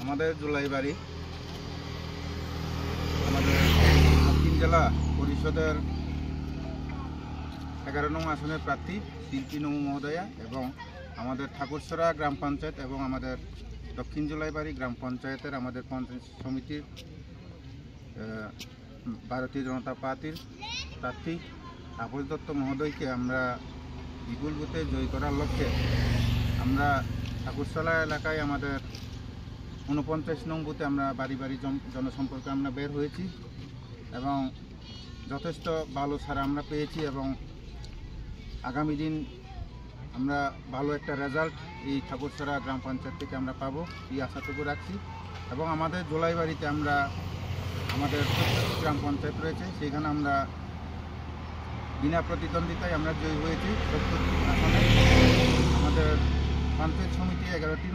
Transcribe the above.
আমাদের জুলাইবাড়ি আমাদের দক্ষিণ জেলা পরিষদের 11 নং আসনের প্রার্থী শিল্পী নমু মহোদয়া এবং আমাদের ঠাকুরছড়া গ্রাম পঞ্চায়েত এবং আমাদের দক্ষিণ জুলাইবাড়ি গ্রাম পঞ্চায়েতের আমাদের পঞ্চায়েত সমিতির ভারতীয় জনতা পার্টির প্রার্থী তাপস দত্ত মহোদয়কে আমরা বিপুল বুথে জয়ী করার লক্ষ্যে আমরা ঠাকুরছড়া এলাকায় আমাদের 49 নং বুথে আমরা বাড়ি বাড়ি জনসম্পর্কে আমরা বের হয়েছি এবং যথেষ্ট ভালো সাড়া আমরা পেয়েছি এবং আগামী দিন আমরা ভালো একটা রেজাল্ট এই ঠাকুরছড়া গ্রাম পঞ্চায়েত থেকে আমরা পাবো এই আশাটুকু রাখছি। এবং আমাদের জুলাইবাড়িতে আমরা আমাদের গ্রাম পঞ্চায়েত রয়েছে, সেখানে আমরা বিনা প্রতিদ্বন্দ্বিতায় আমরা জয়ী হয়েছি 70 আসনে। আমাদের পঞ্চায়েত সমিতি 11টির